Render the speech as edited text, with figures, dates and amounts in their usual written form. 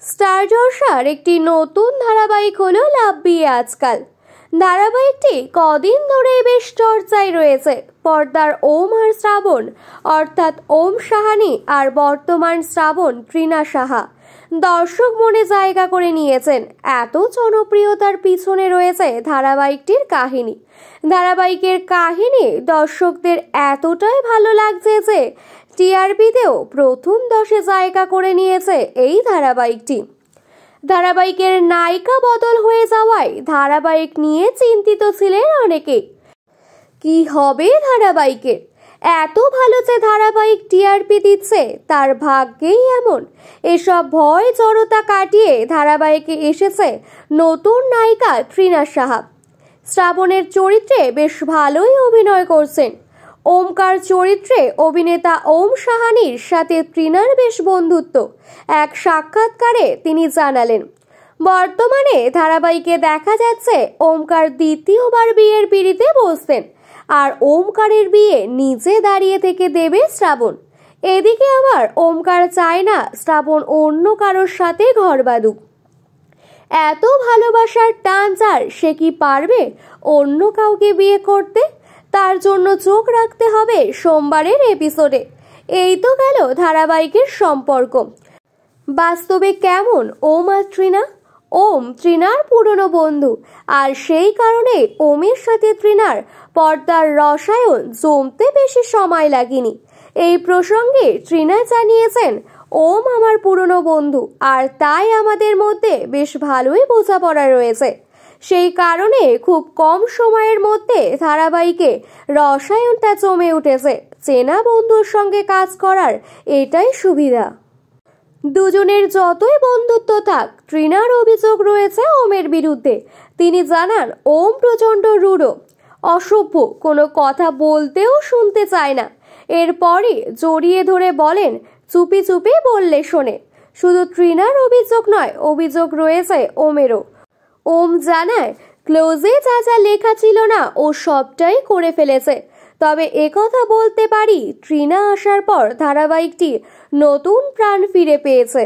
Star জলসার একটি নতুন ধারাবাহিক হলো লাভ বিয়ে আজকাল। ধারাবাহিকটি কদিন ধরে বেশ চর্চায় রয়েছে। পর্দার ওম আর শ্রাবণ অর্থাৎ ওম সাহানি আর বর্তমান শ্রাবণ তৃণা সাহা দর্শক মনে জায়গা করে নিয়েছেন। এত জনপ্রিয়তার পিছনে রয়েছে ধারাবাহিকটির কাহিনী। ধারাবাহিকের কাহিনী দর্শকদের এতটাই ভালো লাগছে যে টিআরপিতেও প্রথম 10-এ জায়গা করে নিয়েছে এই ধারাবাহিকটি। ধারাবাহিকের নায়িকা বদল হয়ে যাওয়ায় ধারাবাহিক নিয়ে চিন্তিত ছিলেন অনেকে। কি হবে ধারাবাহিকের? এত ভালো যে ধারাবাহিক টিআরপি দিচ্ছে তার ভাগ্যেই এমন। এসব ভয় জড়তা কাটিয়ে ধারাবাহিকে এসেছে নতুন নায়িকা তৃণা সাহা। শ্রাবণের চরিত্রে বেশ ভালোই অভিনয় করছেন। ওমকার চরিত্রে অভিনেতা ওম সাহানির সাথে তৃণার বেশ বন্ধুত্ব। এক সাক্ষাৎকারে তিনি জানালেন, বর্তমানে ধারাবাহিকে দেখা যাচ্ছে ওমকার দ্বিতীয়বার বিয়ের পিঁড়িতে বসতেন, আর ওমকারের বিয়ে নিজে দাঁড়িয়ে থেকে দেবে শ্রাবণ। এদিকে আবার ওমকার চায় না শ্রাবণ অন্য কারোর সাথে ঘর বাঁধুক। এত ভালোবাসার টান যার, সে কি পারবে অন্য কাউকে বিয়ে করতে? তার জন্য চোখ রাখতে হবে সোমবারের এপিসোডে। এই তো গেল ধারাবাহিকের সম্পর্ক। বাস্তবে কেমন ওম আর তৃণা? ওম তৃণার পুরনো বন্ধু, আর সেই কারণে ওমের সাথে তৃণার পর্দার রসায়ন জমতে বেশি সময় লাগেনি। এই প্রসঙ্গে তৃণা জানিয়েছেন, ওম আমার পুরনো বন্ধু, আর তাই আমাদের মধ্যে বেশ ভালোই বোঝাপড়া রয়েছে। সেই কারণে খুব কম সময়ের মধ্যে ধারাবাহিকে রসায়নটা জমে উঠেছে। চেনা বন্ধুর সঙ্গে কাজ করার এটাই সুবিধা। দুজনের যতই বন্ধুত্ব থাক, তৃণার অভিযোগ রয়েছে ওমের বিরুদ্ধে। তিনি জানান, ওম প্রচণ্ড রূঢ়, অসভ্য, কোনো কথা বলতেও শুনতে চায় না। এরপরে জড়িয়ে ধরে বলেন, চুপি চুপি বললে শোনে। শুধু তৃণার অভিযোগ নয়, অভিযোগ রয়েছে ওমেরও। ওম জানায়, ক্লোজে যা যা লেখা ছিল না ও সবটাই করে ফেলেছে। তবে একথা বলতে পারি, তৃণা আসার পর ধারাবাহিকটি নতুন প্রাণ ফিরে পেয়েছে।